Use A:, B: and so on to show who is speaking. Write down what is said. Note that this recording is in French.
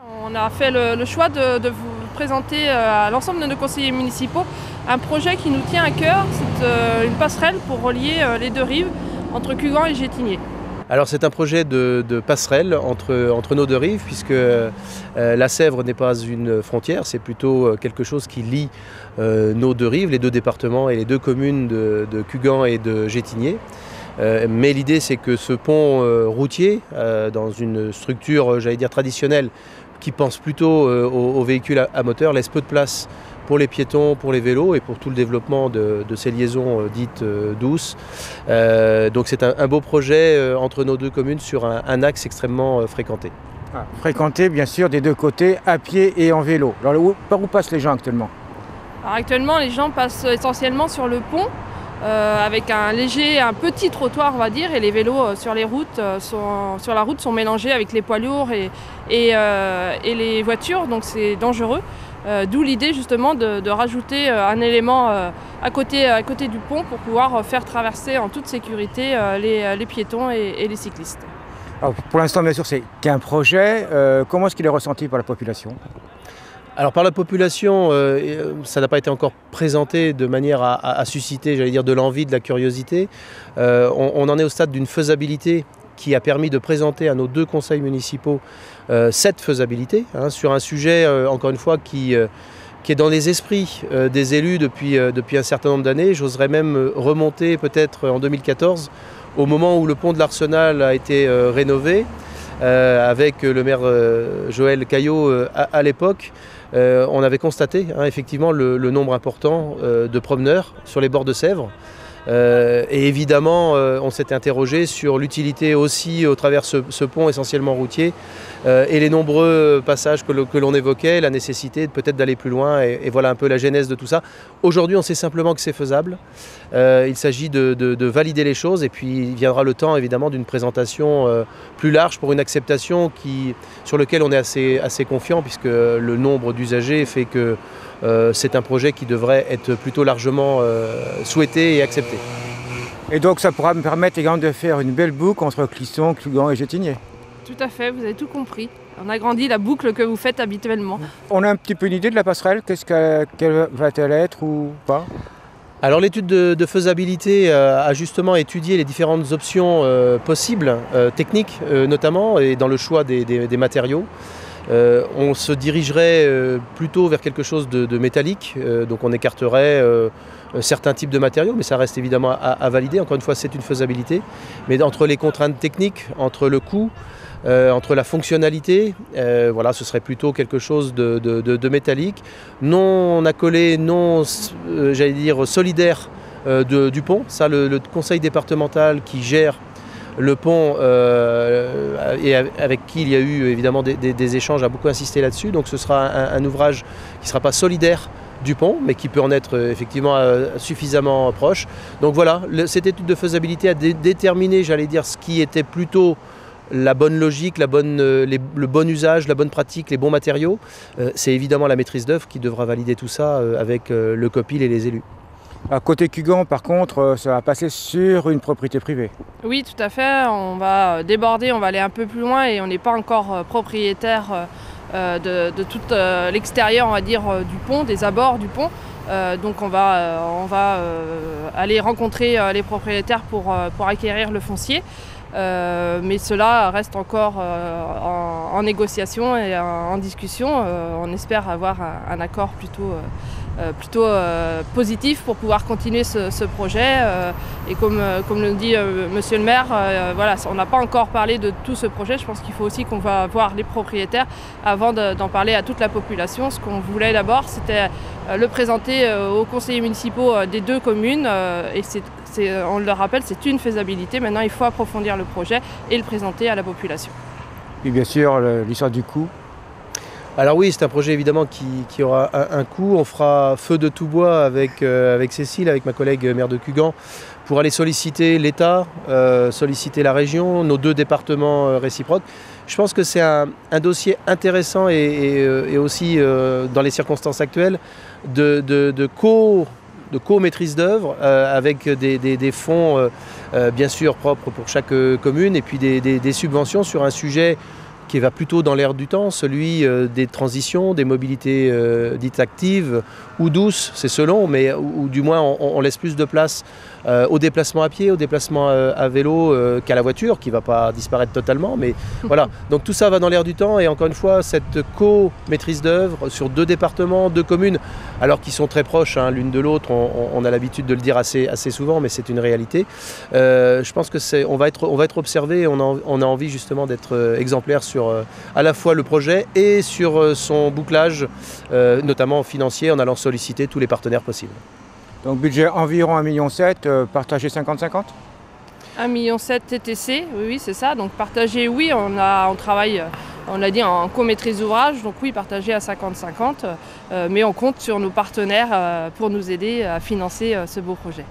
A: On a fait le choix de vous présenter à l'ensemble de nos conseillers municipaux un projet qui nous tient à cœur. C'est une passerelle pour relier les deux rives entre Cugand et Gétigné.
B: Alors c'est un projet de passerelle entre nos deux rives, puisque la Sèvre n'est pas une frontière, c'est plutôt quelque chose qui lie nos deux rives, les deux départements et les deux communes de Cugand et de Gétigné. Mais l'idée c'est que ce pont routier, dans une structure j'allais dire traditionnelle, qui pense plutôt aux véhicules à moteur, laisse peu de place pour les piétons, pour les vélos et pour tout le développement de ces liaisons dites douces. Donc c'est un beau projet entre nos deux communes sur un axe extrêmement fréquenté.
C: Fréquenté bien sûr des deux côtés, à pied et en vélo. Alors par où passent les gens actuellement?
A: Alors, actuellement les gens passent essentiellement sur le pont, avec un petit trottoir on va dire, et les vélos sur les routes, sur la route sont mélangés avec les poids lourds et les voitures, donc c'est dangereux. D'où l'idée justement de rajouter un élément à côté du pont pour pouvoir faire traverser en toute sécurité les piétons et les cyclistes.
C: Alors, pour l'instant bien sûr c'est qu'un projet, comment est-ce qu'il est ressenti par la population?
B: Alors par la population, ça n'a pas été encore présenté de manière à susciter, j'allais dire, de l'envie, de la curiosité. On en est au stade d'une faisabilité qui a permis de présenter à nos deux conseils municipaux cette faisabilité, sur un sujet, encore une fois, qui est dans les esprits des élus depuis un certain nombre d'années. J'oserais même remonter peut-être en 2014, au moment où le pont de l'Arsenal a été rénové, avec le maire Joël Caillot à l'époque. On avait constaté effectivement le nombre important de promeneurs sur les bords de Sèvre. Et évidemment, on s'était interrogé sur l'utilité aussi au travers ce pont essentiellement routier et les nombreux passages que l'on évoquait, la nécessité peut-être d'aller plus loin et voilà un peu la genèse de tout ça. Aujourd'hui, on sait simplement que c'est faisable. Il s'agit de valider les choses et puis il viendra le temps évidemment d'une présentation plus large pour une acceptation sur laquelle on est assez confiant, puisque le nombre d'usagers fait que c'est un projet qui devrait être plutôt largement souhaité et accepté.
C: Et donc ça pourra me permettre également de faire une belle boucle entre Clisson, Cugand et Gétigné.
A: Tout à fait, vous avez tout compris. On agrandit la boucle que vous faites habituellement.
C: On a un petit peu une idée de la passerelle, quelle va-t-elle être ou pas?
B: Alors l'étude de faisabilité a justement étudié les différentes options possibles, techniques notamment, et dans le choix des matériaux. On se dirigerait plutôt vers quelque chose de métallique, donc on écarterait certains types de matériaux, mais ça reste évidemment à valider. Encore une fois, c'est une faisabilité. Mais entre les contraintes techniques, entre le coût, entre la fonctionnalité, voilà, ce serait plutôt quelque chose de métallique, non accolé, non, j'allais dire, solidaire du pont. Ça, le conseil départemental qui gère le pont et avec qui il y a eu évidemment des échanges a beaucoup insisté là-dessus. Donc ce sera un ouvrage qui ne sera pas solidaire du pont, mais qui peut en être effectivement suffisamment proche. Donc voilà, cette étude de faisabilité a déterminé, j'allais dire, ce qui était plutôt la bonne logique, le bon usage, la bonne pratique, les bons matériaux. C'est évidemment la maîtrise d'œuvre qui devra valider tout ça avec le COPIL et les élus.
C: À côté Cugand, par contre, ça va passer sur une propriété privée.
A: Oui, tout à fait. On va déborder, on va aller un peu plus loin et on n'est pas encore propriétaire de tout l'extérieur, on va dire, du pont, des abords du pont. Donc on va aller rencontrer les propriétaires pour acquérir le foncier. Mais cela reste encore en négociation et en discussion. On espère avoir un accord plutôt positif pour pouvoir continuer ce projet. Et comme le dit monsieur le maire, voilà, on n'a pas encore parlé de tout ce projet. Je pense qu'il faut aussi qu'on va voir les propriétaires avant d'en parler à toute la population. Ce qu'on voulait d'abord, c'était le présenter aux conseillers municipaux des deux communes. Et on le rappelle, c'est une faisabilité. Maintenant, il faut approfondir le projet et le présenter à la population.
C: Et bien sûr, l'histoire du coût.
B: Alors oui, c'est un projet évidemment qui aura un coût. On fera feu de tout bois avec Cécile, avec ma collègue maire de Cugand, pour aller solliciter l'État, solliciter la région, nos deux départements réciproques. Je pense que c'est un dossier intéressant et aussi, dans les circonstances actuelles, de co-maîtrise d'œuvre avec des fonds bien sûr propres pour chaque commune et puis des subventions sur un sujet qui va plutôt dans l'air du temps, celui des transitions, des mobilités dites actives ou douces, c'est selon, mais ou du moins on laisse plus de place au déplacement à pied, au déplacement à vélo qu'à la voiture, qui ne va pas disparaître totalement. Mais voilà, donc tout ça va dans l'air du temps et encore une fois, cette co-maîtrise d'œuvre sur 2 départements, 2 communes, alors qu'ils sont très proches l'une de l'autre, on a l'habitude de le dire assez souvent, mais c'est une réalité. Je pense qu'on va être observé et on a envie justement d'être exemplaire sur à la fois le projet et sur son bouclage, notamment financier, en allant solliciter tous les partenaires possibles.
C: Donc budget environ 1,7 million, partagé 50-50 ?
A: 1,7 million TTC, oui, c'est ça. Donc partagé, oui, on travaille, on l'a dit, en co-maîtrise d'ouvrage, donc oui, partagé à 50-50, mais on compte sur nos partenaires pour nous aider à financer ce beau projet.